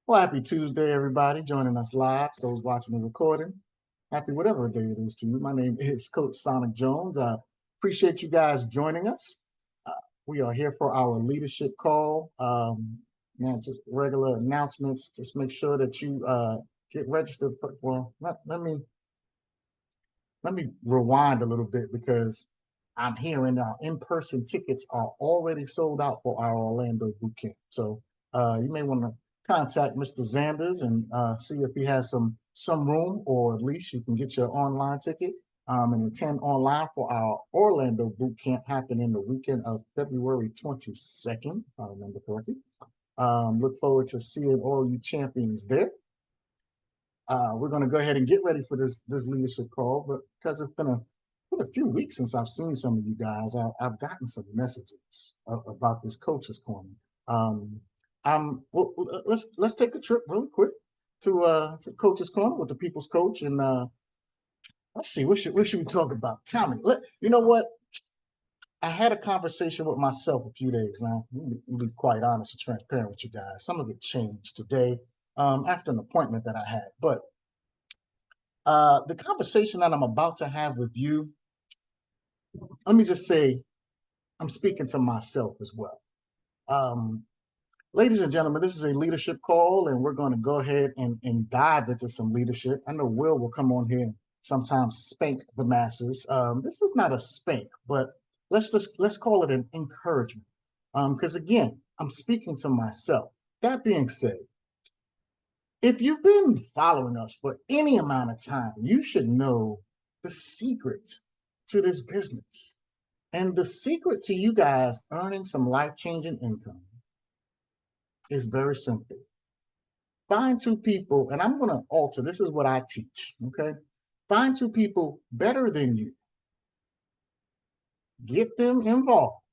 Well, happy Tuesday, everybody joining us live, those watching the recording. Happy whatever day it is to you. My name is Coach Sonic Jones. I appreciate you guys joining us. Uh, we are here for our leadership call. Just regular announcements. Just make sure that you get registered. Let me rewind a little bit because I'm hearing now in-person tickets are already sold out for our Orlando boot camp. So you may want to contact Mr. Zanders and see if he has some room, or at least you can get your online ticket and attend online for our Orlando boot camp happening the weekend of February 22nd, if I remember correctly. Look forward to seeing all you champions there. We're going to go ahead and get ready for this leadership call, but because it's been a few weeks since I've seen some of you guys, I've gotten some messages about this coach's corner. Well, let's take a trip really quick to coach's corner with the people's coach, and let's see what should we talk about. Tell me, you know what? I had a conversation with myself a few days now. I'll be quite honest and transparent with you guys. Some of it changed today after an appointment that I had, but the conversation that I'm about to have with you, let me just say, I'm speaking to myself as well. Ladies and gentlemen, this is a leadership call, and we're going to go ahead and dive into some leadership. I know Will come on here and sometimes spank the masses. This is not a spank, but let's call it an encouragement. Because again, I'm speaking to myself. That being said, if you've been following us for any amount of time, you should know the secret to this business. And the secret to you guys earning some life-changing income is very simple. Find two people, and I'm going to alter, this is what I teach, okay? Find two people better than you. Get them involved,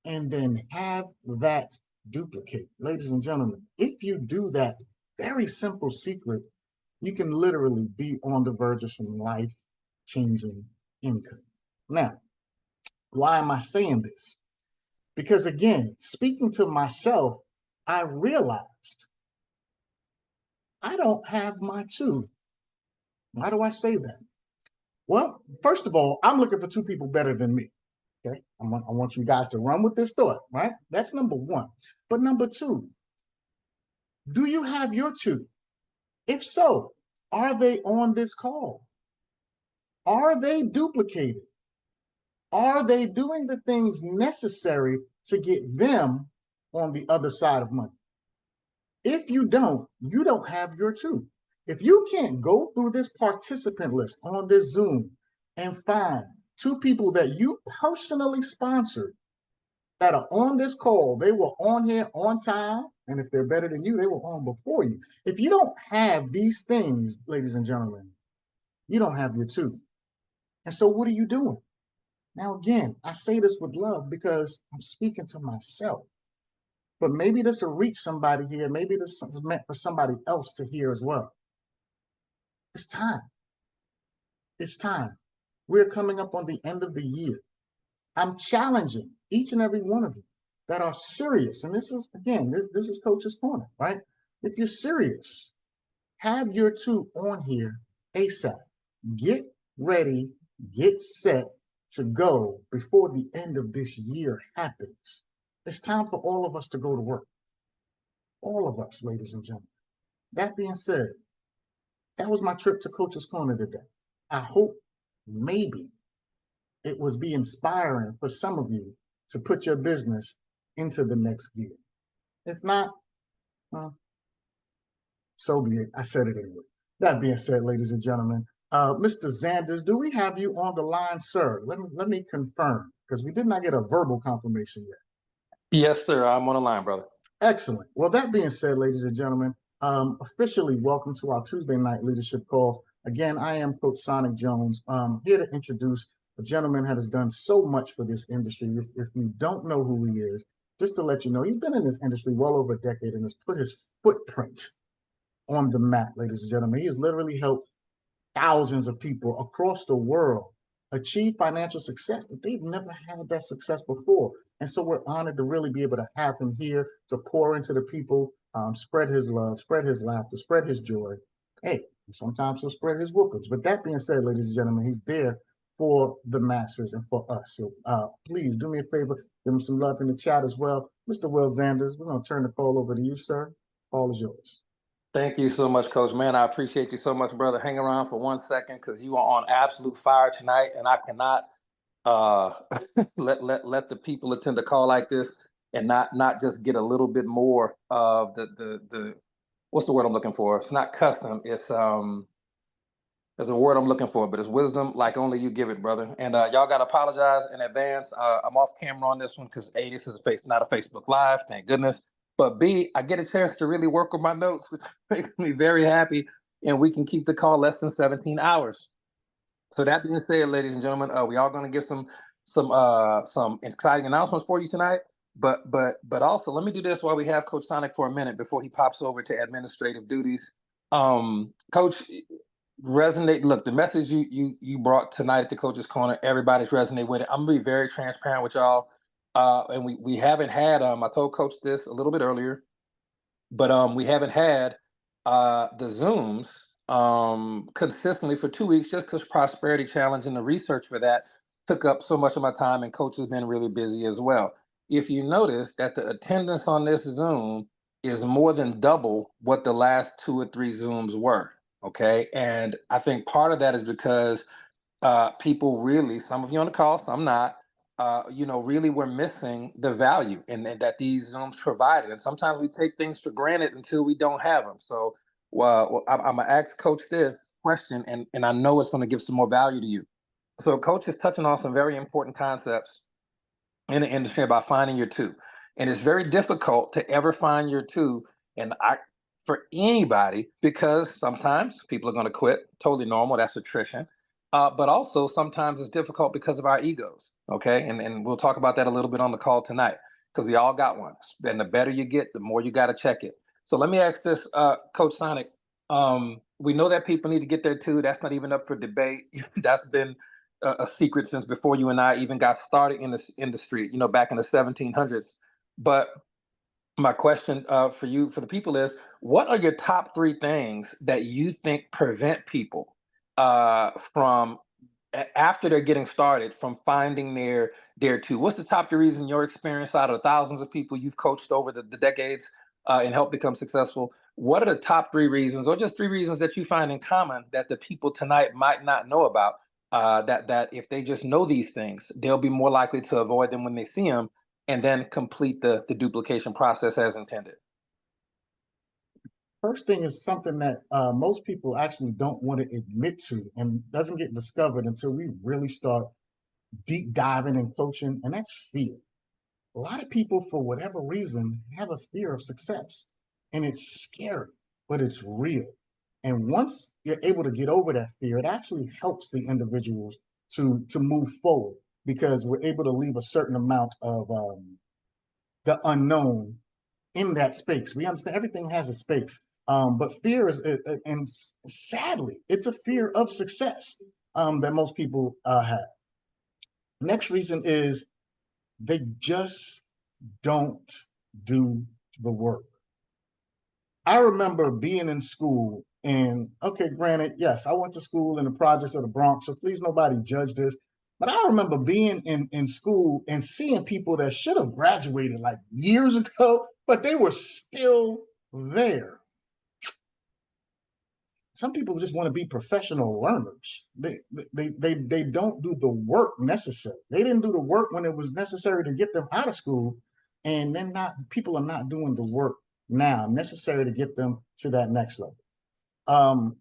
and then have that duplicate. Ladies and gentlemen, if you do that very simple secret, you can literally be on the verge of some life-changing income. Now, why am I saying this? Because again, speaking to myself, I realized I don't have my two. Why do I say that? Well, first of all, I'm looking for two people better than me. Okay, I want you guys to run with this thought, right? That's number one. But number two, do you have your two? If so, are they on this call? Are they duplicated? Are they doing the things necessary to get them on the other side of money? If you don't have your two. If you can't go through this participant list on this Zoom and find two people that you personally sponsored that are on this call, they were on here on time, and if they're better than you, they were on before you. If you don't have these things, ladies and gentlemen, you don't have your two. And so what are you doing? Now, again, I say this with love because I'm speaking to myself. But maybe this will reach somebody here. Maybe this is meant for somebody else to hear as well. It's time. It's time. We're coming up on the end of the year. I'm challenging each and every one of you that are serious. And this is, again, this is Coach's Corner, right? If you're serious, have your two on here ASAP. Get ready, get set to go before the end of this year happens. It's time for all of us to go to work. All of us, ladies and gentlemen. That being said, that was my trip to Coach's Corner today. I hope maybe it was be inspiring for some of you to put your business into the next gear. If not, well, so be it. I said it anyway. That being said, ladies and gentlemen, Mr. Zanders, do we have you on the line, sir? Let me confirm, because we did not get a verbal confirmation yet. Yes, sir. I'm on the line, brother. Excellent. Well, that being said, ladies and gentlemen, officially welcome to our Tuesday night leadership call. Again, I am Coach Sonic Jones, here to introduce a gentleman that has done so much for this industry. If you don't know who he is, just to let you know, he's been in this industry well over a decade and has put his footprint on the map, ladies and gentlemen. He has literally helped thousands of people across the world achieve financial success that they've never had that success before. And so we're honored to really be able to have him here to pour into the people spread his love, spread his laughter, spread his joy. Hey, sometimes he'll spread his whoopings. But that being said, ladies and gentlemen, he's there for the masses and for us. So please do me a favor, give him some love in the chat as well. Mr. Will Zanders, we're going to turn the call over to you, sir. All is yours. Thank you so much, Coach. Man, I appreciate you so much, brother. Hang around for 1 second because you are on absolute fire tonight, and I cannot uh, let the people attend a call like this and not just get a little bit more of the what's the word I'm looking for? It's not custom. It's there's a word I'm looking for, but it's wisdom like only you give it, brother. And y'all got to apologize in advance. I'm off camera on this one because A, this is not a Facebook Live, thank goodness. But B, I get a chance to really work with my notes, which makes me very happy. And we can keep the call less than 17 hours. So that being said, ladies and gentlemen, we are going to get some exciting announcements for you tonight. But also, let me do this while we have Coach Sonic for a minute before he pops over to administrative duties. Coach, resonate. Look, the message you brought tonight at the Coach's Corner, everybody's resonate with it. I'm gonna be very transparent with y'all. And we haven't had I told Coach this a little bit earlier, but we haven't had the Zooms consistently for 2 weeks just because Prosperity Challenge and the research for that took up so much of my time, and Coach has been really busy as well. If you notice that the attendance on this Zoom is more than double what the last 2 or 3 Zooms were. Okay. And I think part of that is because people really, some of you on the call, some not, really were missing the value and that these Zooms provided. And sometimes we take things for granted until we don't have them. So I'm going to ask Coach this question, and I know it's going to give some more value to you. So Coach is touching on some very important concepts in the industry about finding your two. And it's very difficult to ever find your two. And for anybody, because sometimes people are going to quit, totally normal, that's attrition. But also sometimes it's difficult because of our egos. Okay. And we'll talk about that a little bit on the call tonight because we all got one. And the better you get, the more you got to check it. So let me ask this, Coach Sonic. We know that people need to get there too. That's not even up for debate. That's been a secret since before you and I even got started in this industry, back in the 1700s. But my question for you, for the people is, what are your top 3 things that you think prevent people from, after they're getting started, from finding their two? What's the top 3 reasons in your experience out of thousands of people you've coached over the decades and helped become successful? What are the top 3 reasons, or just 3 reasons that you find in common that the people tonight might not know about? That if they just know these things, they'll be more likely to avoid them when they see them, and then complete the duplication process as intended. First thing is something that most people actually don't want to admit to and doesn't get discovered until we really start deep diving and coaching, and that's fear. A lot of people, for whatever reason, have a fear of success, and it's scary, but it's real. And once you're able to get over that fear, it actually helps the individuals to move forward because we're able to leave a certain amount of the unknown in that space. We understand everything has a space, but fear is, and sadly, it's a fear of success that most people have. Next reason is they just don't do the work. I remember being in school, and okay, granted, yes, I went to school in the projects of the Bronx, so please nobody judge this. But I remember being in school and seeing people that should have graduated like years ago, but they were still there. Some people just want to be professional learners. They don't do the work necessary. They didn't do the work when it was necessary to get them out of school, and then not people are not doing the work now necessary to get them to that next level. And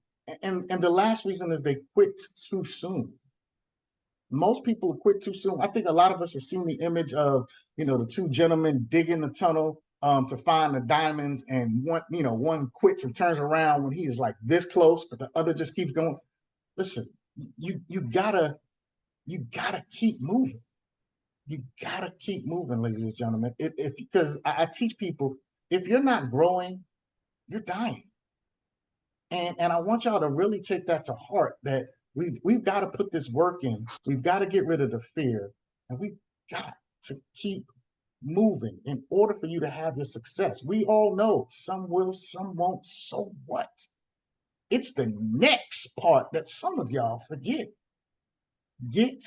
the last reason is they quit too soon. Most people quit too soon. I think a lot of us have seen the image of the 2 gentlemen digging the tunnel to find the diamonds, and one quits and turns around when he is like this close, but the other just keeps going. Listen, you gotta keep moving. You gotta keep moving, ladies and gentlemen. If because I teach people, if you're not growing, you're dying. And I want y'all to really take that to heart, that we've got to put this work in. We've got to get rid of the fear, and we've got to keep moving in order for you to have your success. We all know some will, some won't. So what? It's the next part that some of y'all forget. Get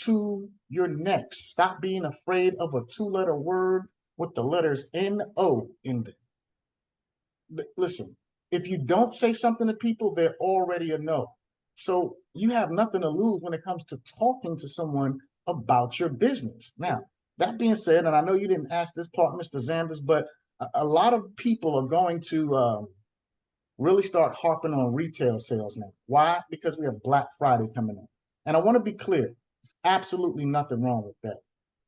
to your next. Stop being afraid of a two-letter word with the letters N-O in there. Listen, if you don't say something to people, they're already a no. So you have nothing to lose when it comes to talking to someone about your business. Now, that being said, and I know you didn't ask this part, Mr. Zanders, but a lot of people are going to really start harping on retail sales now. Why? Because we have Black Friday coming up. And I want to be clear, there's absolutely nothing wrong with that.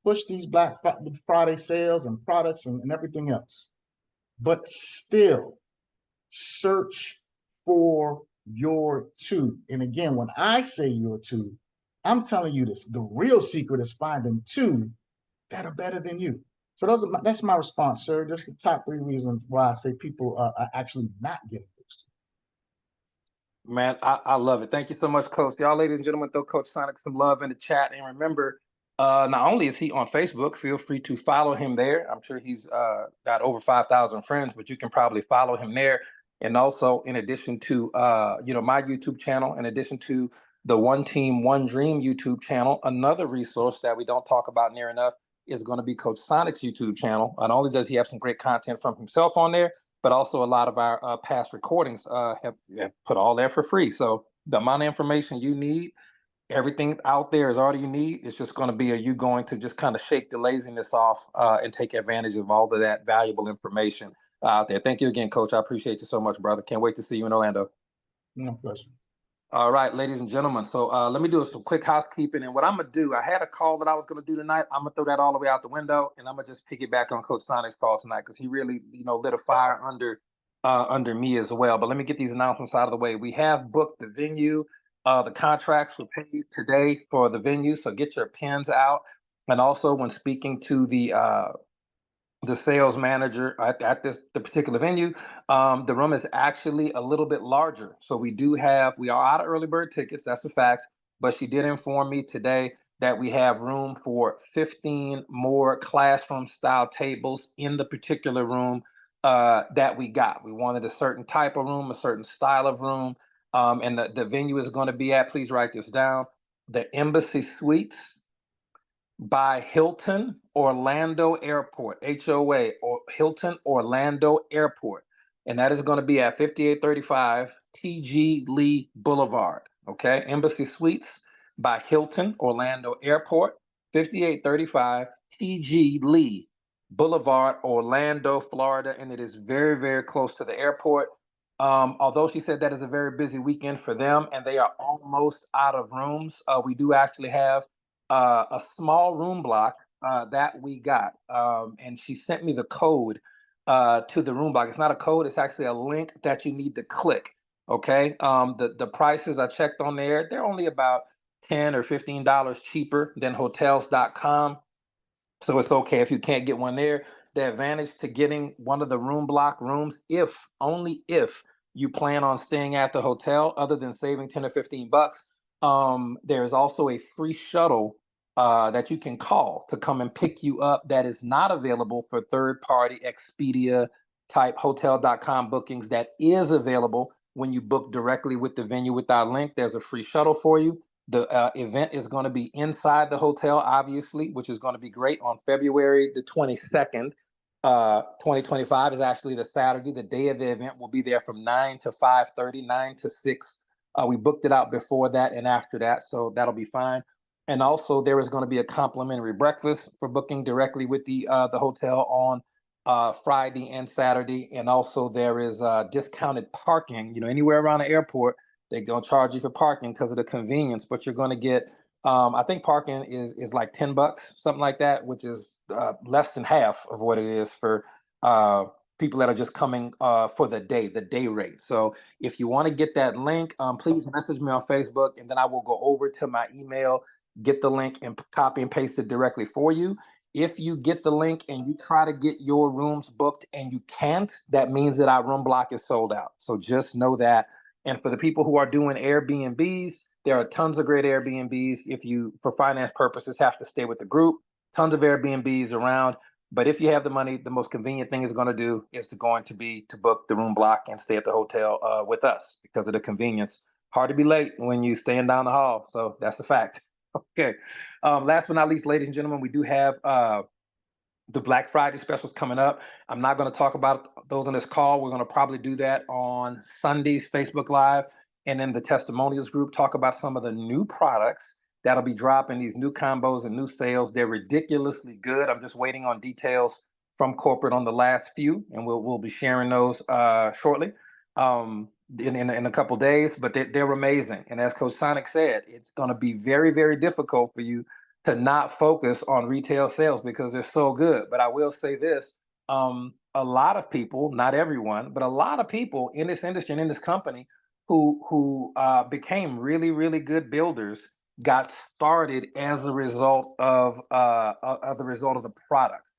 Push these Black Friday sales and products and everything else. But still, search for your two. And again, when I say your two, I'm telling you this. The real secret is finding two that are better than you. So that's my response, sir. Just the top 3 reasons why I say people are actually not getting those two. Man, I love it. Thank you so much, Coach. Y'all, ladies and gentlemen, throw Coach Sonic some love in the chat. And remember, not only is he on Facebook, feel free to follow him there. I'm sure he's got over 5,000 friends, but you can probably follow him there. And also, in addition to my YouTube channel, in addition to the One Team, One Dream YouTube channel, another resource that we don't talk about near enough is going to be Coach Sonic's YouTube channel. Not only does he have some great content from himself on there, but also a lot of our past recordings have put all there for free. So the amount of information you need, everything out there is all you need. It's just going to be you going to just kind of shake the laziness off and take advantage of all of that valuable information out there. Thank you again, Coach. I appreciate you so much, brother. Can't wait to see you in Orlando. No pleasure. All right, ladies and gentlemen. So let me do some quick housekeeping. And what I'm going to do, I had a call that I was going to do tonight. I'm going to throw that all the way out the window. And I'm going to just piggyback on Coach Sonic's call tonight because he really, lit a fire under me as well. But let me get these announcements out of the way. We have booked the venue. The contracts were paid today for the venue. So get your pens out. And also when speaking to the sales manager at the particular venue, the room is actually a little bit larger. So we are out of early bird tickets, that's a fact, but she did inform me today that we have room for 15 more classroom style tables in the particular room that we got. We wanted a certain type of room, a certain style of room, and the venue is going to be at, please write this down, the Embassy Suites by Hilton Orlando Airport, HOA, or Hilton Orlando Airport. And that is going to be at 5835 TG Lee Boulevard. Okay. Embassy Suites by Hilton Orlando Airport, 5835 TG Lee Boulevard, Orlando, Florida. And it is very, very close to the airport. Although she said that is a very busy weekend for them and they are almost out of rooms, we do actually have a small room block that we got. And she sent me the code to the room block. It's not a code, it's actually a link that you need to click. Okay. The prices I checked on there, they're only about $10 or $15 cheaper than hotels.com. So it's okay if you can't get one there. The advantage to getting one of the room block rooms, only if you plan on staying at the hotel, other than saving 10 or 15 bucks, there's also a free shuttle that you can call to come and pick you up that is not available for third-party Expedia type hotel.com bookings. That is available when you book directly with the venue with our link. There's a free shuttle for you. The event is going to be inside the hotel, obviously, which is going to be great on February the 22nd. 2025 is actually the Saturday. The day of the event will be there from 9 to 5:30, 9 to 6. We booked it out before that and after that, so that'll be fine. And also, there is going to be a complimentary breakfast for booking directly with the hotel on Friday and Saturday. And also, there is discounted parking. Anywhere around the airport, they're going to charge you for parking because of the convenience, but you're going to get, I think parking is like $10, something like that, which is less than half of what it is for people that are just coming for the day rate. So if you want to get that link, please message me on Facebook, and then I will go over to my email, get the link, and copy and paste it directly for you. If you get the link and you try to get your rooms booked and you can't, that means that our room block is sold out. So just know that. And for the people who are doing Airbnbs, there are tons of great Airbnbs. If you, for finance purposes, have to stay with the group, tons of Airbnbs around. But if you have the money, the most convenient thing is going to do is to be to book the room block and stay at the hotel with us because of the convenience. Hard to be late when you staying down the hall. So that's a fact. Okay. Last but not least, ladies and gentlemen, we do have the Black Friday specials coming up. I'm not going to talk about those on this call. We're going to probably do that on Sunday's Facebook Live and in the testimonials group, talk about some of the new products that'll be dropping, these new combos and new sales. They're ridiculously good. I'm just waiting on details from corporate on the last few, and we'll be sharing those shortly in a couple days. But they're amazing. And as Coach Sonic said, it's going to be very, very difficult for you to not focus on retail sales because they're so good. But I will say this, a lot of people, not everyone, but a lot of people in this industry and in this company who became really, really good builders got started as a result of the product.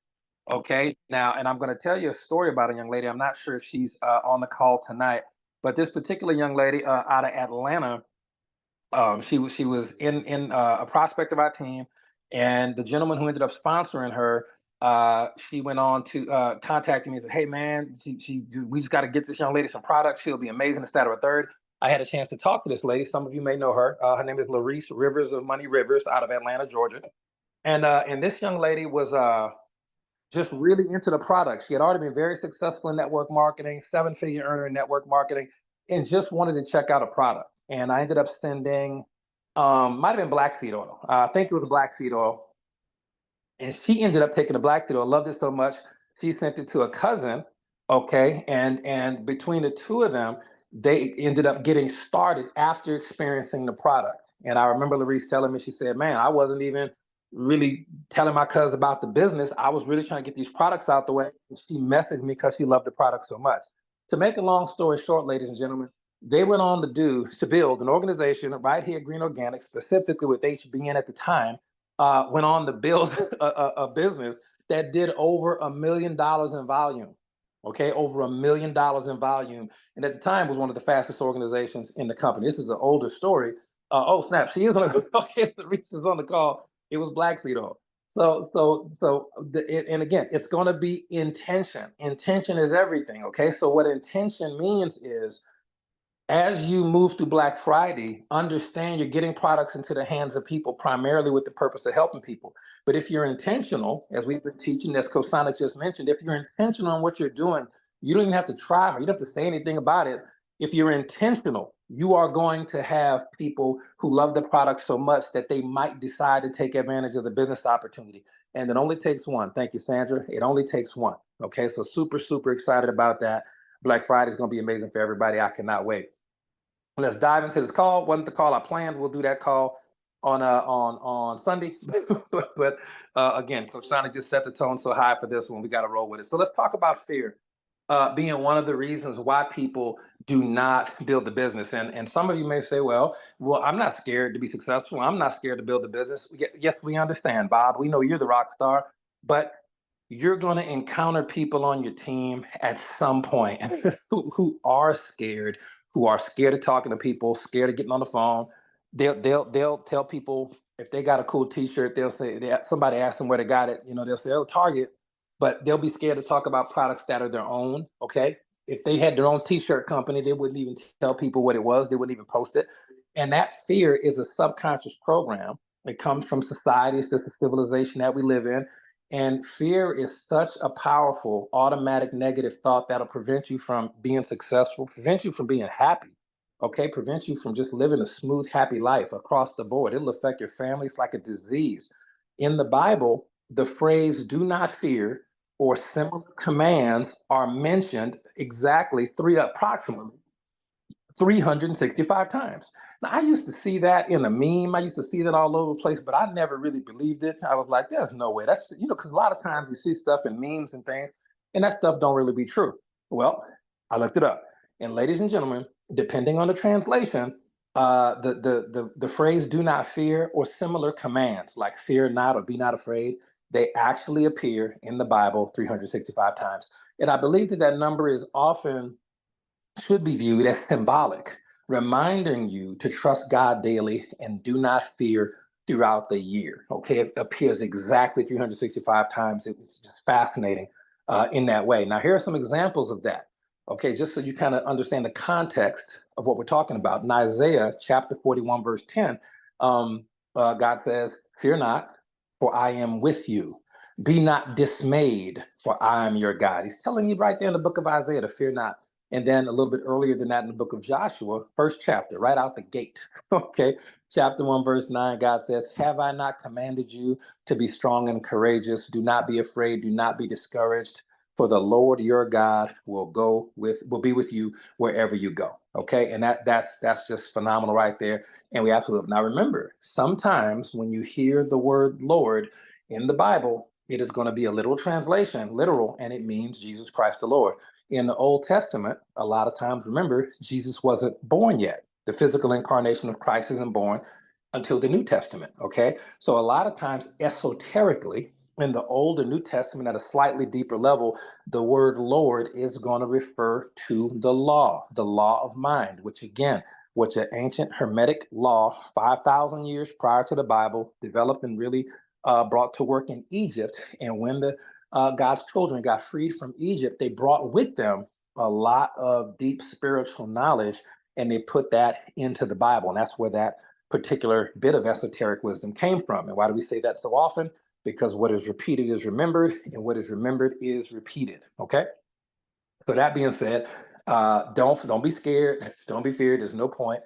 Okay. Now, and I'm going to tell you a story about a young lady. I'm not sure if she's on the call tonight, but this particular young lady out of Atlanta, she was in a prospect of our team, and the gentleman who ended up sponsoring her, she went on to contact me and said, "Hey man, we just got to get this young lady some products. She'll be amazing." Instead of a third, I had a chance to talk to this lady. Some of you may know her. Her name is Larice Rivers of Money Rivers out of Atlanta, Georgia, and this young lady was just really into the product. She had already been very successful in network marketing, seven-figure earner in network marketing, and just wanted to check out a product. And I ended up sending, might have been black seed oil. I think it was black seed oil. And she ended up taking the black seed oil. Loved it so much, she sent it to a cousin. Okay, and between the two of them, they ended up getting started after experiencing the product. And I remember Larice telling me, she said, "Man, I wasn't even really telling my cousin about the business. I was really trying to get these products out the way." And she messaged me because she loved the product so much. To make a long story short, ladies and gentlemen, they went on to build an organization right here at Green Organics, specifically with HBN at the time, went on to build a business that did over $1 million in volume. Okay, over $1 million in volume, and at the time was one of the fastest organizations in the company. This is an older story. Oh snap, she is on the okay, the Reese is on the call. It was Black Seed Oil. And again, it's going to be intention. Intention is everything. Okay, so what intention means is, as you move through Black Friday, understand you're getting products into the hands of people primarily with the purpose of helping people. But if you're intentional, as we've been teaching, as Coach Sonic just mentioned, if you're intentional on what you're doing, you don't even have to try or you don't have to say anything about it. If you're intentional, you are going to have people who love the product so much that they might decide to take advantage of the business opportunity. And it only takes one. Thank you, Sandra. It only takes one. Okay, so super, super excited about that. Black Friday is going to be amazing for everybody. I cannot wait. Let's dive into this call. Wasn't the call I planned. We'll do that call on Sunday. But again, Coach Sonic just set the tone so high for this one. We got to roll with it. So let's talk about fear being one of the reasons why people do not build the business. And some of you may say, well, I'm not scared to be successful. I'm not scared to build the business. Yes, we understand, Bob. We know you're the rock star, but you're going to encounter people on your team at some point who are scared, who are scared of talking to people, scared of getting on the phone. They'll tell people if they got a cool T-shirt, they'll say somebody asks them where they got it. They'll say, "Oh, Target," but they'll be scared to talk about products that are their own. Okay, if they had their own T-shirt company, they wouldn't even tell people what it was. They wouldn't even post it. And that fear is a subconscious program. It comes from society. It's just the civilization that we live in. And fear is such a powerful, automatic negative thought that'll prevent you from being successful, prevent you from being happy, okay? Prevent you from just living a smooth, happy life across the board. It'll affect your family. It's like a disease. In the Bible, the phrase "do not fear" or similar commands are mentioned exactly approximately 365 times. Now, I used to see that in a meme. I used to see that all over the place, but I never really believed it. I was like, there's no way. That's, because a lot of times you see stuff in memes and things, and that stuff don't really be true. Well, I looked it up. And ladies and gentlemen, depending on the translation, the phrase "do not fear" or similar commands like "fear not" or "be not afraid," they actually appear in the Bible 365 times. And I believe that number is often should be viewed as symbolic, reminding you to trust God daily and do not fear throughout the year. Okay, it appears exactly 365 times. It's just fascinating in that way. Now, here are some examples of that. Okay, just so you kind of understand the context of what we're talking about. In Isaiah chapter 41, verse 10, God says, "Fear not, for I am with you. Be not dismayed, for I am your God." He's telling you right there in the book of Isaiah to fear not. And then a little bit earlier than that in the book of Joshua, first chapter, right out the gate. Okay, chapter 1, verse 9, God says, "Have I not commanded you to be strong and courageous? Do not be afraid, do not be discouraged, for the Lord your God will be with you wherever you go." Okay, and that's just phenomenal right there. And we absolutely now remember, sometimes when you hear the word Lord in the Bible, it is going to be a literal translation, literal, and it means Jesus Christ the Lord. In the Old Testament, a lot of times, remember, Jesus wasn't born yet. The physical incarnation of Christ isn't born until the New Testament. Okay, so a lot of times, esoterically, in the Old and New Testament, at a slightly deeper level, the word Lord is going to refer to the law of mind, which again, which an ancient Hermetic law 5,000 years prior to the Bible developed and really brought to work in Egypt. And when the God's children got freed from Egypt, they brought with them a lot of deep spiritual knowledge, and they put that into the Bible. And that's where that particular bit of esoteric wisdom came from. And why do we say that so often? Because what is repeated is remembered, and what is remembered is repeated. Okay. So that being said, don't be scared, don't be feared. There's no point.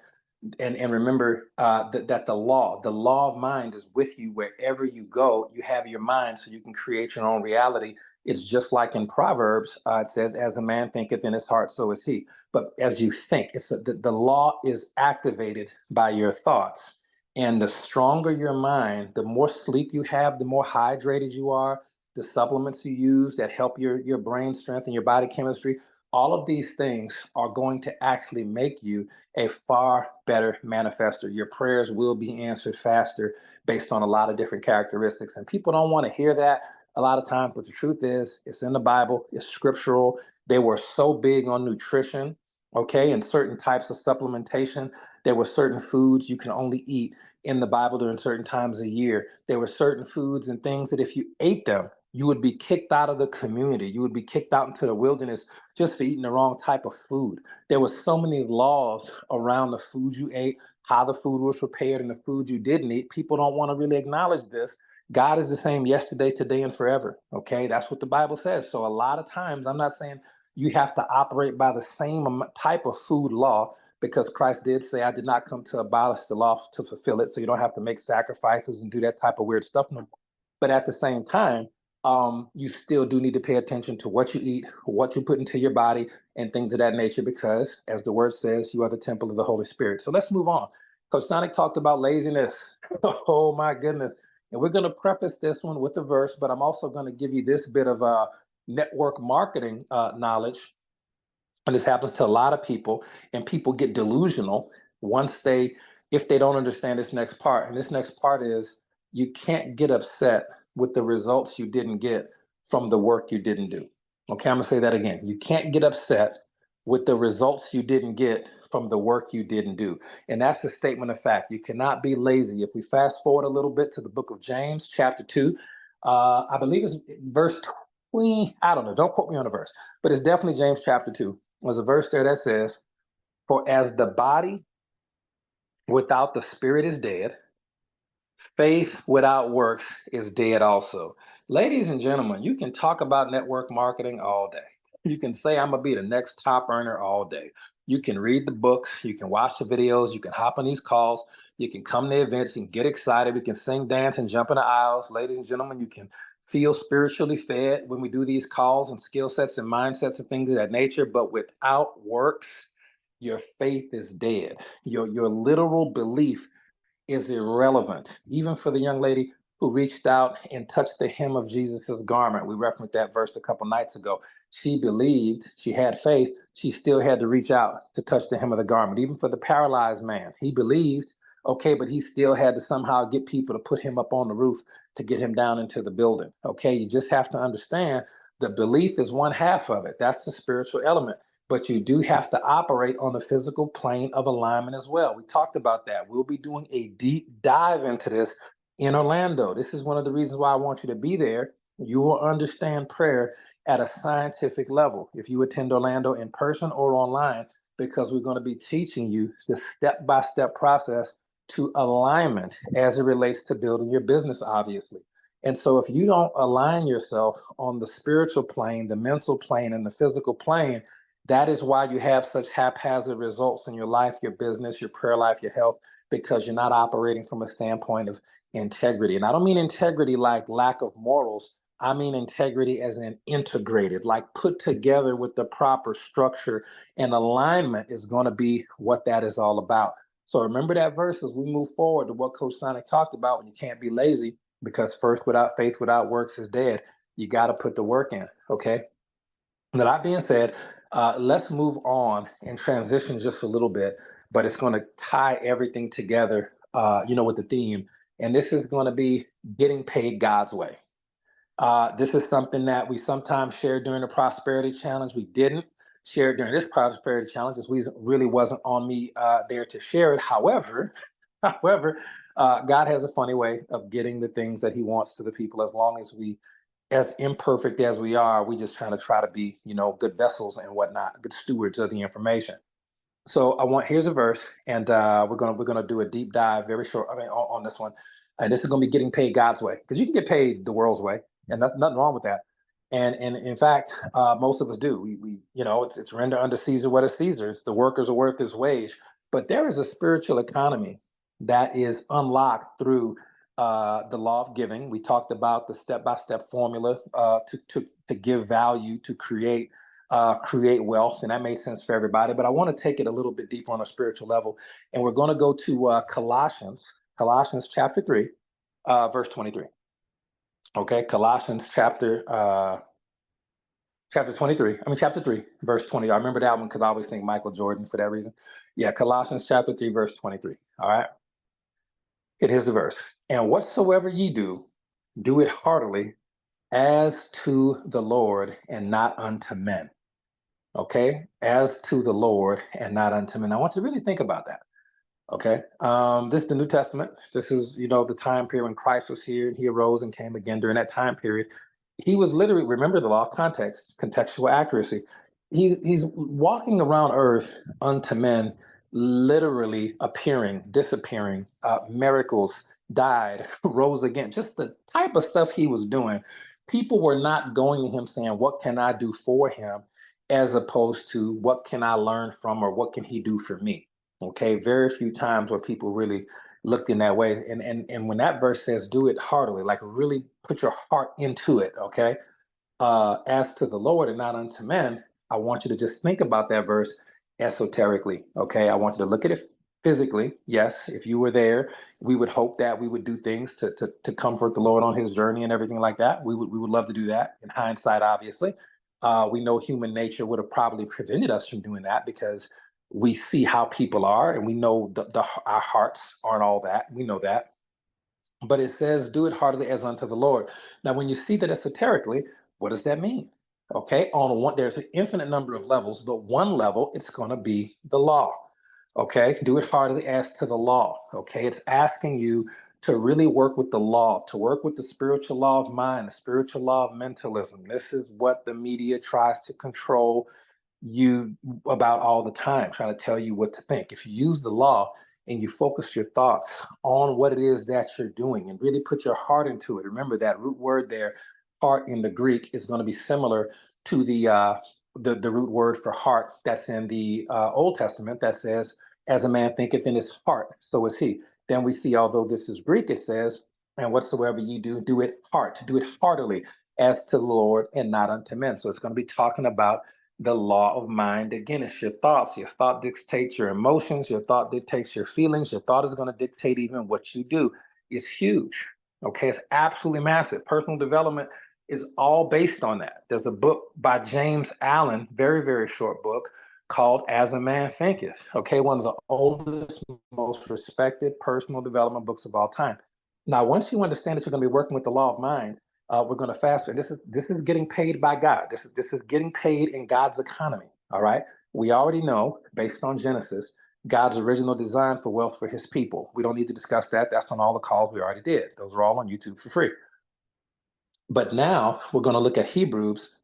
And remember that the law of mind is with you wherever you go. You have your mind, so you can create your own reality. It's just like in Proverbs, it says, "As a man thinketh in his heart, so is he." But as you think, the law is activated by your thoughts. And the stronger your mind, the more sleep you have, the more hydrated you are, the supplements you use that help your brain strength and your body chemistry, all of these things are going to actually make you a far better manifester. Your prayers will be answered faster based on a lot of different characteristics. And people don't want to hear that a lot of times, but the truth is, it's in the Bible, it's scriptural. They were so big on nutrition, okay, and certain types of supplementation. There were certain foods you can only eat in the Bible during certain times of year. There were certain foods and things that if you ate them, you would be kicked out of the community. You would be kicked out into the wilderness just for eating the wrong type of food. There were so many laws around the food you ate, how the food was prepared, and the food you didn't eat. People don't want to really acknowledge this. God is the same yesterday, today, and forever. Okay, that's what the Bible says. So a lot of times, I'm not saying you have to operate by the same type of food law, because Christ did say, "I did not come to abolish the law to fulfill it." So you don't have to make sacrifices and do that type of weird stuff no more. But at the same time, you still do need to pay attention to what you eat, what you put into your body, and things of that nature, because, as the word says, you are the temple of the Holy Spirit. So let's move on. Coach Sonic talked about laziness. Oh, my goodness. And we're going to preface this one with a verse, but I'm also going to give you this bit of network marketing knowledge. And this happens to a lot of people, and people get delusional if they don't understand this next part. And this next part is, you can't get upset with the results you didn't get from the work you didn't do. Okay, I'm gonna say that again. You can't get upset with the results you didn't get from the work you didn't do. And that's a statement of fact. You cannot be lazy. If we fast forward a little bit to the book of James, chapter 2, I believe it's verse 20. I don't know. Don't quote me on the verse, but it's definitely James chapter 2. There's a verse there that says, "For as the body without the spirit is dead, faith without works is dead also." Ladies and gentlemen, you can talk about network marketing all day. You can say, "I'm going to be the next top earner" all day. You can read the books, you can watch the videos, you can hop on these calls, you can come to events and get excited. We can sing, dance, and jump in the aisles. Ladies and gentlemen, you can feel spiritually fed when we do these calls and skill sets and mindsets and things of that nature. But without works, your faith is dead. Your literal belief is irrelevant. Even for the young lady who reached out and touched the hem of Jesus's garment. We referenced that verse a couple nights ago. She believed, she had faith, she still had to reach out to touch the hem of the garment. Even for the paralyzed man, he believed, okay, but he still had to somehow get people to put him up on the roof to get him down into the building. Okay, you just have to understand the belief is one half of it. That's the spiritual element. but you do have to operate on the physical plane of alignment as well. We talked about that. We'll be doing a deep dive into this in Orlando. This is one of the reasons why I want you to be there. You will understand prayer at a scientific level if you attend Orlando in person or online, because we're going to be teaching you the step-by-step process to alignment as it relates to building your business, obviously. And so if you don't align yourself on the spiritual plane, the mental plane, and the physical plane, that is why you have such haphazard results in your life, your business, your prayer life, your health, because you're not operating from a standpoint of integrity. And I don't mean integrity like lack of morals. I mean integrity as in integrated, like put together with the proper structure, and alignment is going to be what that is all about. So remember that verse as we move forward to what Coach Sonic talked about when you can't be lazy, because first without faith, without works is dead. You got to put the work in. Okay. That being said, let's move on and transition just a little bit, but it's going to tie everything together, with the theme. And this is going to be getting paid God's way. This is something that we sometimes share during the Prosperity Challenge. We didn't share it during this Prosperity Challenge. This really wasn't on me there to share it. However, God has a funny way of getting the things that He wants to the people. As long as we, as imperfect as we are, we just try to be, good vessels and whatnot, good stewards of the information. So here's a verse, and we're gonna do a deep dive, very short. I mean, on this one, and this is gonna be getting paid God's way, because you can get paid the world's way, and that's nothing wrong with that. And in fact, most of us do. It's render unto Caesar what is Caesar's. The workers are worth his wage. But there is a spiritual economy that is unlocked through the law of giving. We talked about the step-by-step formula to give value, to create wealth, and that made sense for everybody. But I want to take it a little bit deeper on a spiritual level, and we're going to go to Colossians chapter 3, verse 23. Okay, Colossians chapter 23. I mean chapter 3, verse 20. I remember that one because I always think Michael Jordan for that reason. Yeah, Colossians chapter 3, verse 23. All right. It is the verse. And whatsoever ye do, do it heartily as to the Lord and not unto men. Okay, as to the Lord and not unto men. I want you to really think about that. Okay, this is the New Testament. This is, the time period when Christ was here and He arose and came again. During that time period, He was literally, remember the law of context, contextual accuracy. He's walking around earth unto men, literally appearing, disappearing, miracles, died, rose again, just the type of stuff He was doing. People were not going to Him saying, what can I do for Him? As opposed to what can I learn from, or what can He do for me? Okay, very few times where people really looked in that way. And when that verse says do it heartily, like really put your heart into it, okay? As to the Lord and not unto men, I want you to just think about that verse esoterically, okay? I want you to look at it physically. Yes, if you were there, we would hope that we would do things to comfort the Lord on His journey and everything like that. We would love to do that. In hindsight, obviously, we know human nature would have probably prevented us from doing that, because we see how people are, and we know our hearts aren't all that. We know that. But it says, do it heartily as unto the Lord. Now, when you see that esoterically, what does that mean? Okay, on one, there's an infinite number of levels, but one level, it's going to be the law. Okay, do it heartily as to the law. Okay, it's asking you to really work with the law, to work with the spiritual law of mind, the spiritual law of mentalism. This is what the media tries to control you about all the time, trying to tell you what to think. If you use the law and you focus your thoughts on what it is that you're doing and really put your heart into it, remember that root word there, heart in the Greek, is going to be similar to the root word for heart that's in the Old Testament that says, as a man thinketh in his heart, so is he. Then we see, although this is Greek, it says, and whatsoever ye do, do it heartily, as to the Lord and not unto men. So it's going to be talking about the law of mind. Again, it's your thoughts. Your thought dictates your emotions. Your thought dictates your feelings. Your thought is going to dictate even what you do. It's huge. Okay, it's absolutely massive. Personal development is all based on that. There's a book by James Allen, very, very short book, called As a Man Thinketh. Okay, one of the oldest, most respected personal development books of all time. Now, once you understand that you're going to be working with the law of mind, we're going to fast. And this is getting paid by God. This is getting paid in God's economy. All right. We already know, based on Genesis, God's original design for wealth for his people. We don't need to discuss that. That's on all the calls we already did. Those are all on YouTube for free. But now we're going to look at Hebrews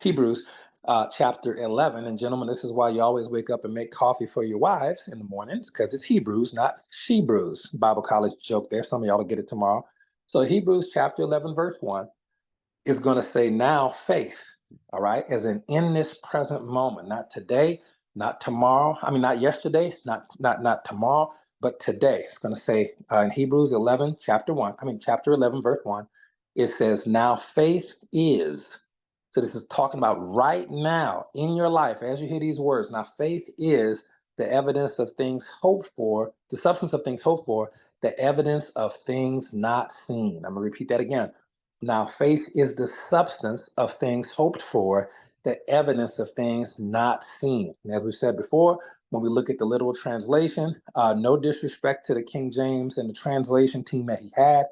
chapter 11. And gentlemen, this is why you always wake up and make coffee for your wives in the mornings, because it's Hebrews, not she brews. Bible college joke there. Some of y'all will get it tomorrow. So Hebrews chapter 11, verse 1 is going to say now faith, all right, as in this present moment, not today, not tomorrow. I mean, not yesterday, not tomorrow, but today. It's going to say in Hebrews 11, chapter 11, verse 1, it says, now faith is. So this is talking about right now in your life, as you hear these words. Now faith is the evidence of things hoped for, the substance of things hoped for, the evidence of things not seen. I'm going to repeat that again. Now, faith is the substance of things hoped for, the evidence of things not seen. And as we said before, when we look at the literal translation, no disrespect to the King James and the translation team that he had.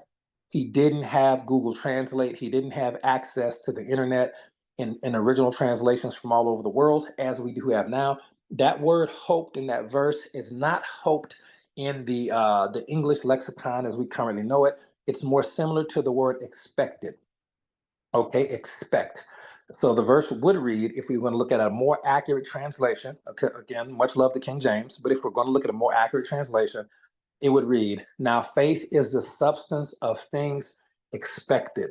He didn't have Google Translate. He didn't have access to the internet in original translations from all over the world, as we do have now. That word hoped in that verse is not hoped in the English lexicon as we currently know it. It's more similar to the word expected. Okay, expect. So the verse would read, if we want to look at a more accurate translation, okay, again, much love to King James, but if we're going to look at a more accurate translation, it would read, now faith is the substance of things expected,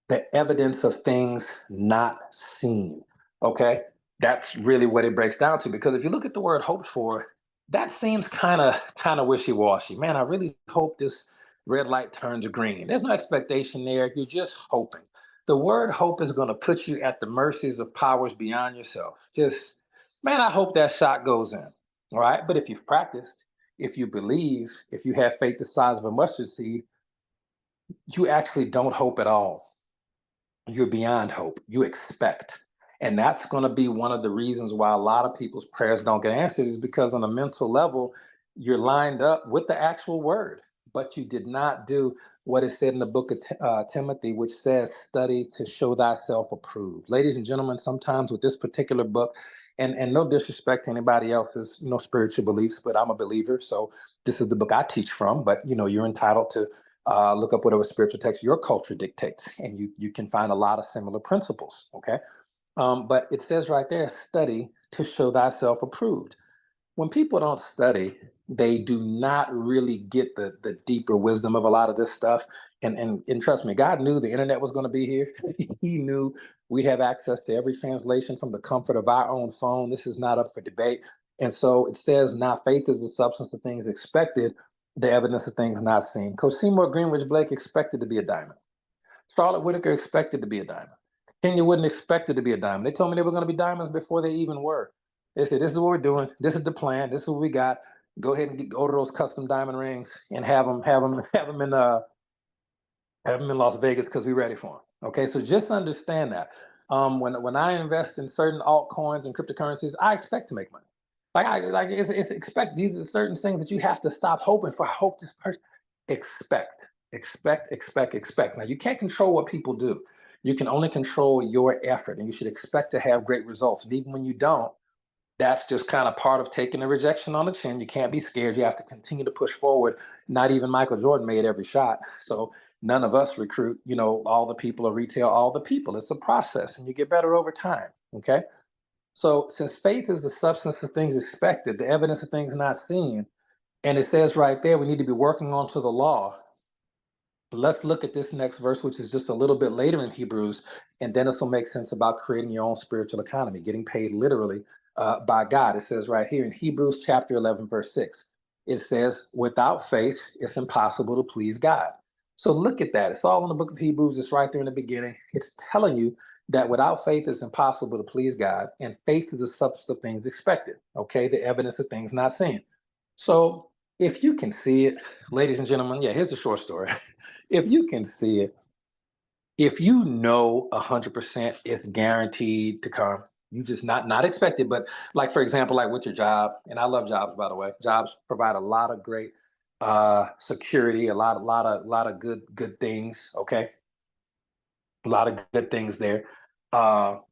the evidence of things not seen. Okay, that's really what it breaks down to. Because if you look at the word hoped for, that seems kind of wishy-washy. Man, I really hope this red light turns green. There's no expectation there. You're just hoping. The word hope is going to put you at the mercies of powers beyond yourself. Just, man, I hope that shot goes in. All right. But if you've practiced, if you believe, if you have faith the size of a mustard seed, you actually don't hope at all. You're beyond hope. You expect. And that's going to be one of the reasons why a lot of people's prayers don't get answered, is because on a mental level, you're lined up with the actual word, but you did not do what is said in the book of Timothy, which says, study to show thyself approved. Ladies and gentlemen, sometimes with this particular book, and no disrespect to anybody else's spiritual beliefs, but I'm a believer. So this is the book I teach from, but you're entitled to look up whatever spiritual text your culture dictates, and you can find a lot of similar principles. Okay, but it says right there, study to show thyself approved. When people don't study, they do not really get the deeper wisdom of a lot of this stuff. And trust me, God knew the internet was going to be here. He knew we have access to every translation from the comfort of our own phone. This is not up for debate. And so it says, now faith is the substance of things expected, the evidence of things not seen. Coach Seymour Greenwich Blake expected to be a diamond. Charlotte Whitaker expected to be a diamond. Kenya Wooden expected to be a diamond. They told me they were going to be diamonds before they even were. They said, this is what we're doing. This is the plan. This is what we got. Go ahead and order those custom diamond rings and have them in Las Vegas, because we're ready for them. Okay, so just understand that. When I invest in certain altcoins and cryptocurrencies, I expect to make money. It's expect. These are certain things that you have to stop hoping for. I hope this person. Expect. Now you can't control what people do. You can only control your effort, and you should expect to have great results. And even when you don't, that's just kind of part of taking the rejection on the chin. You can't be scared. You have to continue to push forward. Not even Michael Jordan made every shot. So none of us recruit, all the people, or retail all the people. It's a process, and you get better over time. Okay. So since faith is the substance of things expected, the evidence of things not seen, and it says right there, we need to be working on to the law. Let's look at this next verse, which is just a little bit later in Hebrews, and then this will make sense about creating your own spiritual economy, getting paid literally by God. It says right here in Hebrews chapter 11, verse 6, it says, without faith, it's impossible to please God. So look at that. It's all in the book of Hebrews. It's right there in the beginning. It's telling you that without faith, it's impossible to please God, and faith is the substance of things expected, okay? The evidence of things not seen. So if you can see it, ladies and gentlemen, yeah, here's the short story. If you can see it, if you know 100% it's guaranteed to come, you just not expected, but like, for example, like with your job, and I love jobs, by the way. Jobs provide a lot of great security, a lot of good things. Okay, a lot of good things there.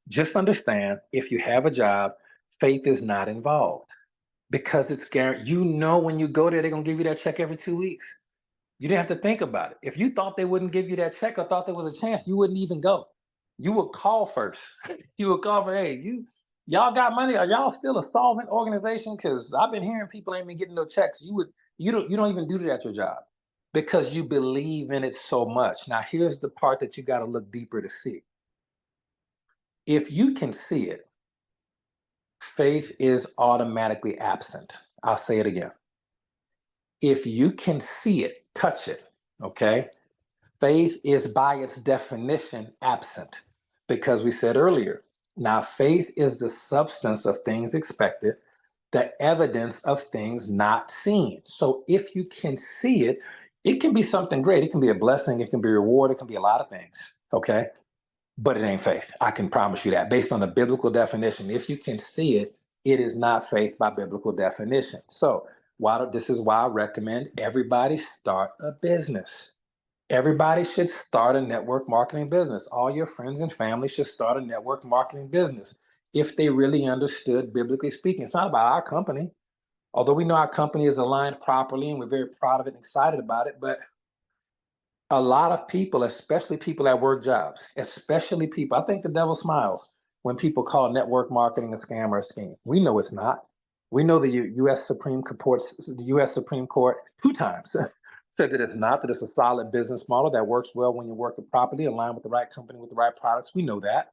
Just understand, if you have a job, faith is not involved because it's guaranteed. You know, when you go there, they're going to give you that check every 2 weeks. You didn't have to think about it. If you thought they wouldn't give you that check or thought there was a chance, you wouldn't even go. You would call first. You would call for, hey, y'all got money? Are y'all still a solvent organization? Because I've been hearing people ain't been getting no checks. You don't even do that at your job because you believe in it so much. Now, here's the part that you got to look deeper to see. If you can see it, faith is automatically absent. I'll say it again. If you can see it, touch it, okay? Faith is by its definition absent because we said earlier, now faith is the substance of things expected, the evidence of things not seen. So if you can see it, it can be something great. It can be a blessing. It can be a reward. It can be a lot of things, okay? But it ain't faith. I can promise you that based on the biblical definition. If you can see it, it is not faith by biblical definition. So this is why I recommend everybody start a business. Everybody should start a network marketing business. All your friends and family should start a network marketing business if they really understood, biblically speaking. It's not about our company, although we know our company is aligned properly and we're very proud of it and excited about it. But a lot of people, especially people that work jobs, especially people, I think the devil smiles when people call network marketing a scam or a scheme. We know it's not. We know the U.S. Supreme Court 2 times said that it's not, that it's a solid business model that works well when you work it properly, aligned with the right company, with the right products. We know that.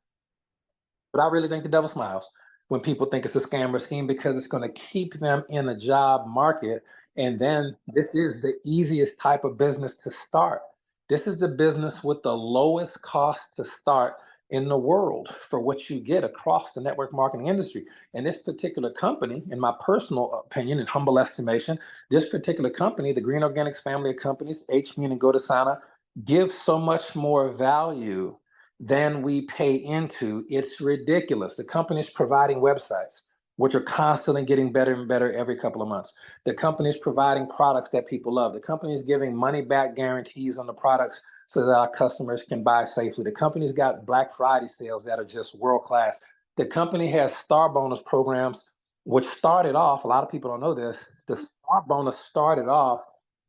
But I really think the devil smiles when people think it's a scam or scheme because it's going to keep them in the job market. And then this is the easiest type of business to start. This is the business with the lowest cost to start in the world for what you get across the network marketing industry. And this particular company, in my personal opinion and humble estimation, this particular company, the Green Organics family of companies, HMean and GoToSana, give so much more value than we pay into. It's ridiculous. The company's providing websites, which are constantly getting better and better every couple of months. The company's providing products that people love. The company is giving money back guarantees on the products so that our customers can buy safely. The company's got Black Friday sales that are just world class. The company has star bonus programs, which started off, a lot of people don't know this, the star bonus started off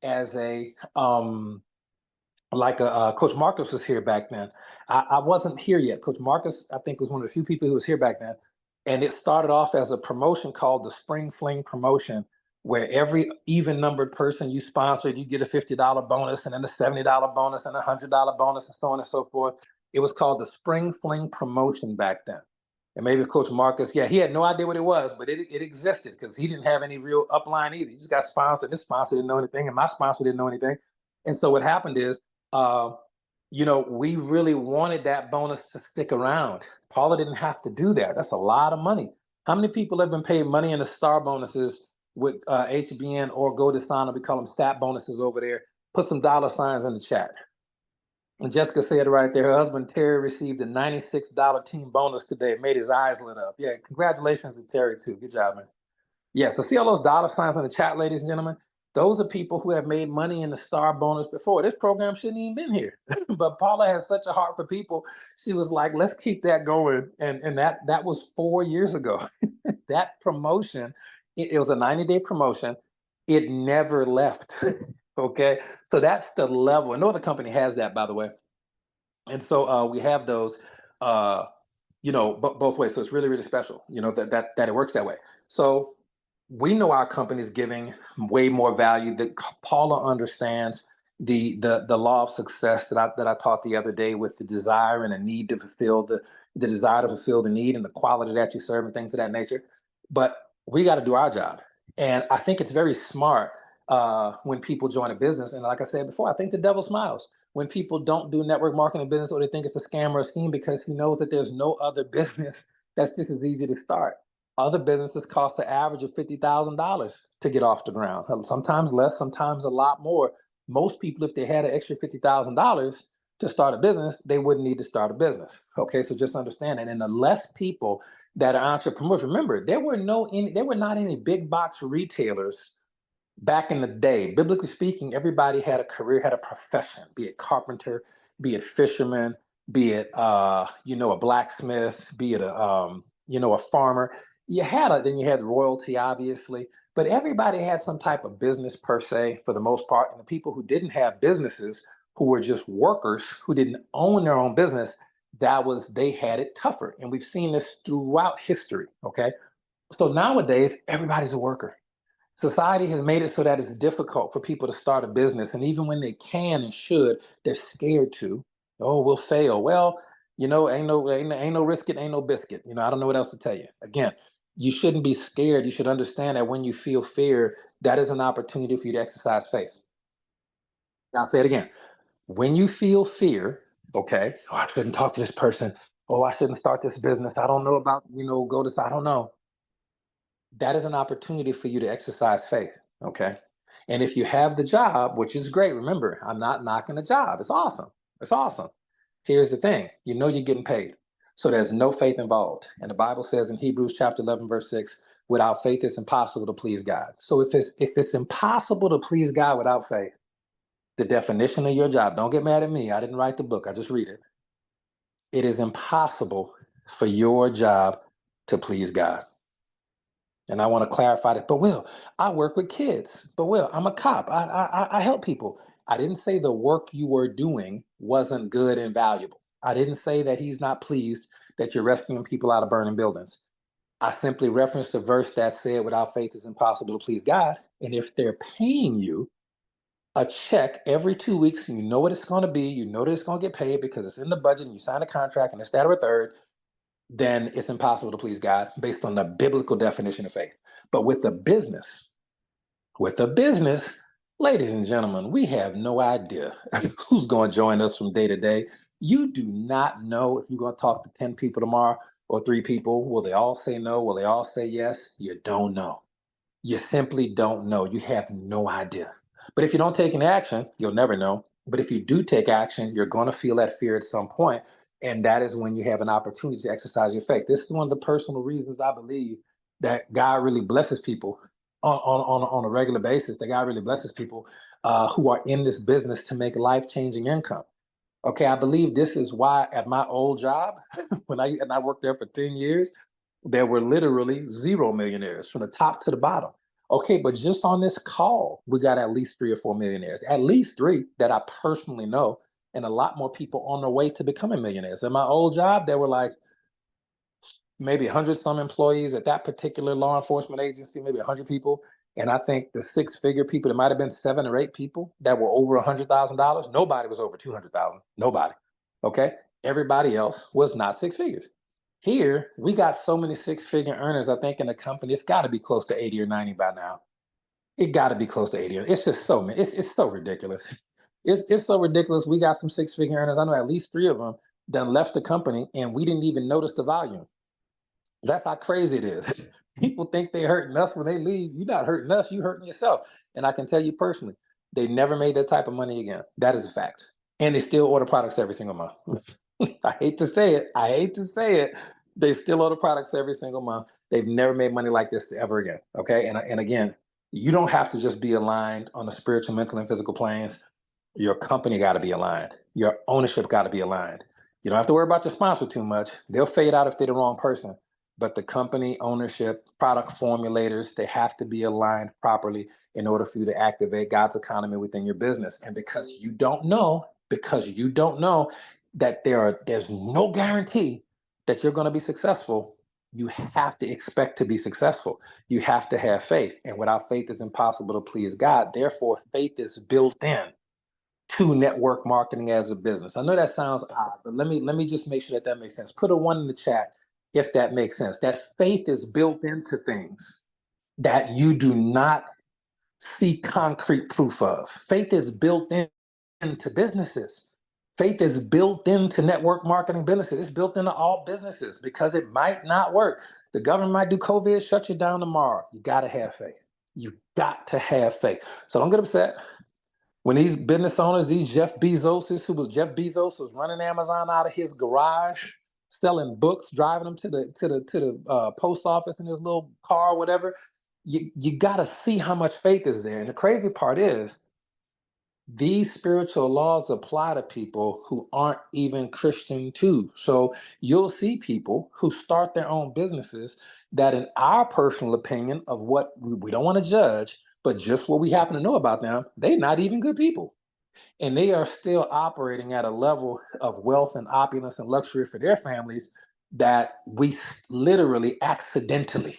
as a, Coach Marcus was here back then. I wasn't here yet. Coach Marcus, I think, was one of the few people who was here back then. And it started off as a promotion called the Spring Fling promotion, where every even numbered person you sponsored, you get a $50 bonus and then a $70 bonus and a $100 bonus and so on and so forth. It was called the Spring Fling promotion back then. And maybe Coach Marcus, he had no idea what it was, but it existed because he didn't have any real upline either. He just got sponsored. This sponsor didn't know anything, and my sponsor didn't know anything. And so what happened is, we really wanted that bonus to stick around. Paula didn't have to do that. That's a lot of money. How many people have been paid money in the star bonuses with HBN or GoToSana? We call them stat bonuses over there. Put some dollar signs in the chat. And Jessica said right there, her husband Terry received a $96 team bonus today. It made his eyes lit up. Yeah, congratulations to Terry too. Good job, man. Yeah, so see all those dollar signs in the chat, ladies and gentlemen? Those are people who have made money in the star bonus before. This program shouldn't even been here. But Paula has such a heart for people. She was like, let's keep that going. And that was 4 years ago. That promotion, it was a 90-day promotion. It never left. Okay. So that's the level. And no other company has that, by the way. And so we have those, both ways. So it's really, really special, that it works that way. So we know our company is giving way more value. That Paula understands the law of success that I taught the other day, with the desire and a need to fulfill the desire to fulfill the need and the quality that you serve and things of that nature. But we got to do our job. And I think it's very smart when people join a business. And like I said before, I think the devil smiles when people don't do network marketing business, or they think it's a scam or a scheme, because he knows that there's no other business that's just as easy to start. Other businesses cost an average of $50,000 to get off the ground. Sometimes less, sometimes a lot more. Most people, if they had an extra $50,000 to start a business, they wouldn't need to start a business. Okay, so just understand that. And the less people that are entrepreneurs, remember, there were not any big box retailers back in the day. Biblically speaking, everybody had a career, had a profession, be it carpenter, be it fisherman, be it a blacksmith, be it a farmer. then you had royalty, obviously, but everybody had some type of business per se for the most part. And the people who didn't have businesses, who were just workers, who didn't own their own business, they had it tougher. And we've seen this throughout history. Okay. So nowadays, everybody's a worker. Society has made it so that it's difficult for people to start a business. And even when they can and should, they're scared to. Oh, we'll fail. Well, ain't no risk it, ain't no biscuit. I don't know what else to tell you. Again, you shouldn't be scared. You should understand that when you feel fear, that is an opportunity for you to exercise faith. Now, I'll say it again. When you feel fear, okay, oh, I shouldn't talk to this person. Oh, I shouldn't start this business. I don't know about, go this, I don't know. That is an opportunity for you to exercise faith. Okay. And if you have the job, which is great, remember, I'm not knocking the job. It's awesome. It's awesome. Here's the thing, you're getting paid. So there's no faith involved. And the Bible says in Hebrews chapter 11, verse 6, without faith, it's impossible to please God. So if it's impossible to please God without faith, the definition of your job, don't get mad at me. I didn't write the book. I just read it. It is impossible for your job to please God. And I want to clarify that. But Will, I work with kids. But Will, I'm a cop. I help people. I didn't say the work you were doing wasn't good and valuable. I didn't say that he's not pleased that you're rescuing people out of burning buildings. I simply referenced a verse that said, without faith, it's impossible to please God. And if they're paying you a check every 2 weeks, and you know what it's going to be, you know that it's going to get paid because it's in the budget and you sign a contract and it's that or a third, then it's impossible to please God based on the biblical definition of faith. But with a business, ladies and gentlemen, we have no idea who's going to join us from day to day. You do not know if you're going to talk to 10 people tomorrow or 3 people. Will they all say no? Will they all say yes? You don't know. You simply don't know. You have no idea. But if you don't take any action, you'll never know. But if you do take action, you're going to feel that fear at some point, and that is when you have an opportunity to exercise your faith. This is one of the personal reasons I believe that God really blesses people on a regular basis. That God really blesses people who are in this business to make life-changing income. Okay, I believe this is why at my old job, when I worked there for 10 years, there were literally zero millionaires from the top to the bottom. Okay, but just on this call, we got at least 3 or 4 millionaires, at least three that I personally know, and a lot more people on their way to becoming millionaires. In my old job, there were like maybe 100 some employees at that particular law enforcement agency, maybe 100 people. And I think the six-figure people, there might have been 7 or 8 people that were over $100,000. Nobody was over 200,000. Nobody. Okay. Everybody else was not six figures. Here, we got so many six-figure earners. I think in the company, it's got to be close to 80 or 90 by now. It got to be close to 80. It's just so many. It's so ridiculous. It's so ridiculous. We got some six-figure earners. I know at least 3 of them done left the company, and we didn't even notice the volume. That's how crazy it is. People think they're hurting us when they leave. You're not hurting us, you're hurting yourself. And I can tell you personally, they never made that type of money again. That is a fact. And they still order products every single month. I hate to say it. I hate to say it. They still order products every single month. They've never made money like this ever again. Okay. And again, you don't have to just be aligned on the spiritual, mental, and physical planes. Your company got to be aligned. Your ownership got to be aligned. You don't have to worry about your sponsor too much. They'll fade out if they're the wrong person, but the company ownership, product formulators, they have to be aligned properly in order for you to activate God's economy within your business. And because you don't know that there's no guarantee that you're going to be successful, you have to expect to be successful. You have to have faith. And without faith, it's impossible to please God. Therefore, faith is built in to network marketing as a business. I know that sounds odd, but let me just make sure that that makes sense. Put a 1 in the chat if that makes sense. That faith is built into things that you do not see concrete proof of. Faith is built into businesses. Faith is built into network marketing businesses. It's built into all businesses because it might not work. The government might do COVID, shut you down tomorrow. You got to have faith. You got to have faith. So don't get upset when these business owners, these Jeff Bezos was running Amazon out of his garage, selling books, driving them to the post office in his little car, whatever. You got to see how much faith is there. And the crazy part is, these spiritual laws apply to people who aren't even Christian too. So you'll see people who start their own businesses that, in our personal opinion of what we don't want to judge, but just what we happen to know about them, they're not even good people. And they are still operating at a level of wealth and opulence and luxury for their families that we literally accidentally.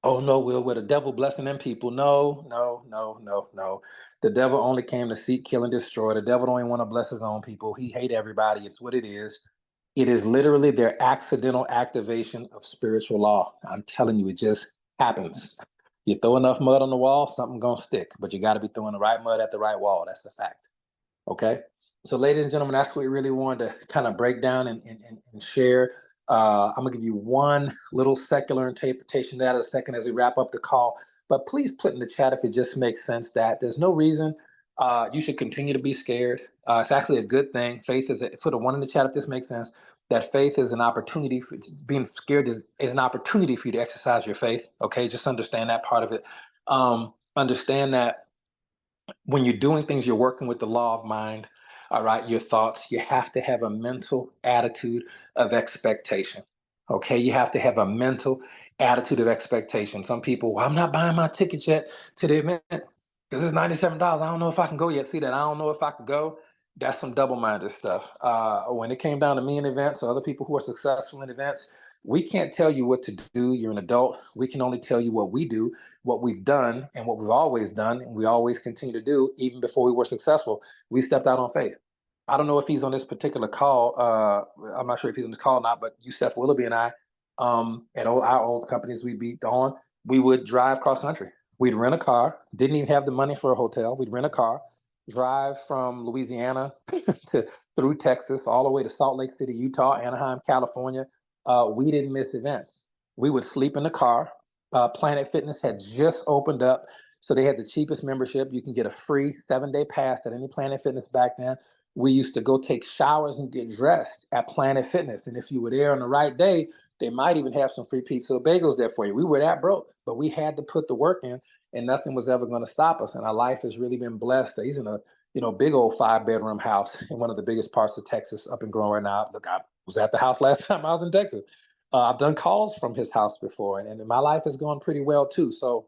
Oh no, Will, with the devil blessing them people. No, no, no, no, no. The devil only came to seek, kill, and destroy. The devil don't even want to bless his own people. He hate everybody. It's what it is. It is literally their accidental activation of spiritual law. I'm telling you, it just happens. You throw enough mud on the wall, something gonna stick. But you got to be throwing the right mud at the right wall. That's a fact. Okay. So, ladies and gentlemen, that's what we really wanted to kind of break down and share. I'm gonna give you one little secular interpretation of that in a second as we wrap up the call. But please put in the chat if it just makes sense that there's no reason you should continue to be scared. It's actually a good thing. Faith is put a one in the chat if this makes sense. That faith is an opportunity. Being scared is an opportunity for you to exercise your faith. Okay, just understand that part of it. Understand that when you're doing things, you're working with the law of mind, all right, your thoughts. You have to have a mental attitude of expectation. Okay, you have to have a mental attitude of expectation. Some people, well, I'm not buying my ticket yet to the event because it's $97. I don't know if I can go yet. See that? I don't know if I could go. That's some double-minded stuff. When it came down to me in events or other people who are successful in events, we can't tell you what to do. You're an adult. We can only tell you what we do, what we've done, and what we've always done, and we always continue to do, even before we were successful. We stepped out on faith. I don't know if he's on this particular call. I'm not sure if he's on this call or not, but Yusef Willoughby and I, at our old companies we beat on, we would drive cross country. We'd rent a car, didn't even have the money for a hotel. We'd rent a car, drive from Louisiana to through Texas, all the way to Salt Lake City, Utah, Anaheim, California. We didn't miss events. We would sleep in the car. Planet Fitness had just opened up, so they had the cheapest membership. You can get a free 7-day pass at any Planet Fitness back then. We used to go take showers and get dressed at Planet Fitness. And if you were there on the right day, they might even have some free pizza or bagels there for you. We were that broke, but we had to put the work in, and nothing was ever going to stop us. And our life has really been blessed. He's in a big old 5-bedroom house in one of the biggest parts of Texas, up and growing right now. Look, I was at the house last time I was in Texas. I've done calls from his house before, and my life is going pretty well too. So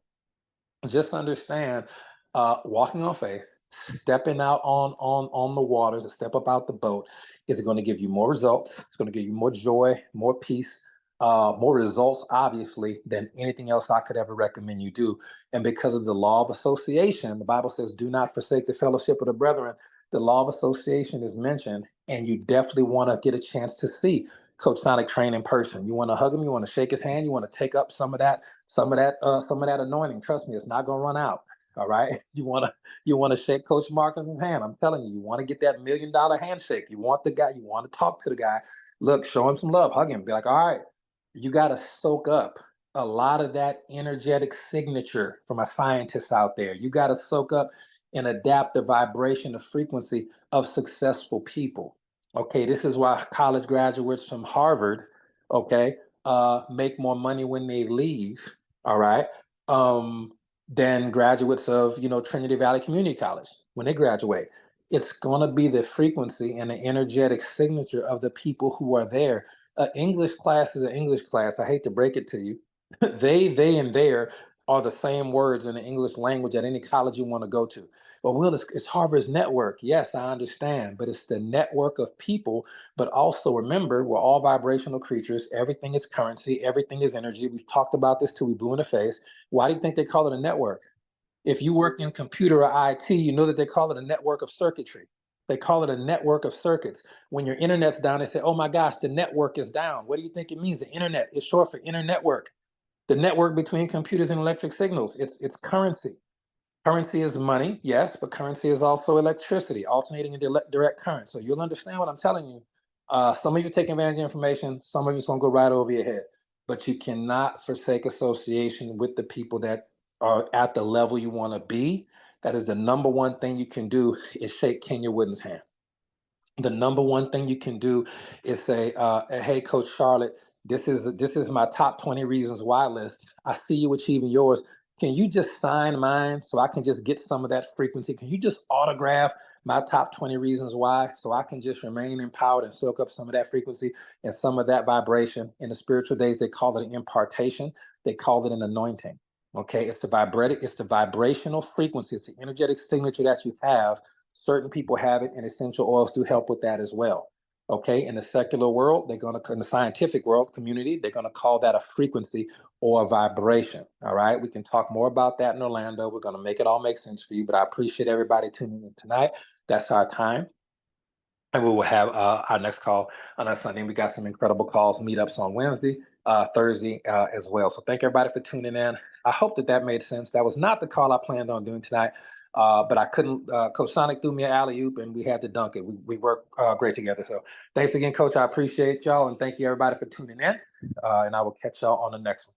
just understand, walking on faith, stepping out on the waters, and step up out the boat is going to give you more results. It's going to give you more joy, more peace, more results, obviously, than anything else I could ever recommend you do. And because of the law of association, the Bible says, "Do not forsake the fellowship of the brethren." The law of association is mentioned, and you definitely want to get a chance to see Coach Sonic train in person. You want to hug him, you want to shake his hand, you want to take up some of that anointing. Trust me, it's not gonna run out. All right. You want to shake Coach Marcus' hand. I'm telling you, you want to get that $1 million handshake. You want the guy, you want to talk to the guy. Look, show him some love, hug him, be like, all right, you gotta soak up a lot of that energetic signature from a scientist out there. You gotta soak up and adapt the vibration, the frequency of successful people. Okay, this is why college graduates from Harvard, okay, make more money when they leave, all right, um, than graduates of, Trinity Valley Community College when they graduate. It's going to be the frequency and the energetic signature of the people who are there. English class is an English class. I hate to break it to you. They, and there are the same words in the English language at any college you want to go to. But Will, it's Harvard's network. Yes, I understand, but it's the network of people. But also remember, we're all vibrational creatures. Everything is currency. Everything is energy. We've talked about this till we blue in the face. Why do you think they call it a network? If you work in computer or IT, you know that they call it a network of circuitry. They call it a network of circuits. When your internet's down, they say, oh my gosh, the network is down. What do you think it means? The internet is short for internetwork. The network between computers and electric signals. It's currency. Currency is money, yes, but currency is also electricity, alternating and direct current. So you'll understand what I'm telling you. Some of you take advantage of information, some of it's going to go right over your head. But you cannot forsake association with the people that are at the level you want to be. That is the number one thing you can do is shake Kenya Wooden's hand. The number one thing you can do is say, "Hey, Coach Charlotte, this is my top 20 reasons why list. I see you achieving yours. can you just sign mine so I can just get some of that frequency? Can you just autograph my top 20 reasons why so I can just remain empowered and soak up some of that frequency and some of that vibration? In the spiritual days, they call it an impartation. They call it an anointing. Okay, it's the vibrational frequency, it's the energetic signature that you have. Certain people have it, and essential oils do help with that as well. Okay, in the secular world, in the scientific world community, they're gonna call that a frequency or a vibration. All right, we can talk more about that in Orlando. We're gonna make it all make sense for you, but I appreciate everybody tuning in tonight. That's our time. And we will have our next call on our Sunday. We got some incredible calls, meetups on Wednesday, Thursday as well. So thank everybody for tuning in. I hope that made sense. That was not the call I planned on doing tonight, but I couldn't. Coach Sonic threw me an alley oop, and we had to dunk it. We work great together. So thanks again, Coach. I appreciate y'all, and thank you everybody for tuning in. And I will catch y'all on the next one.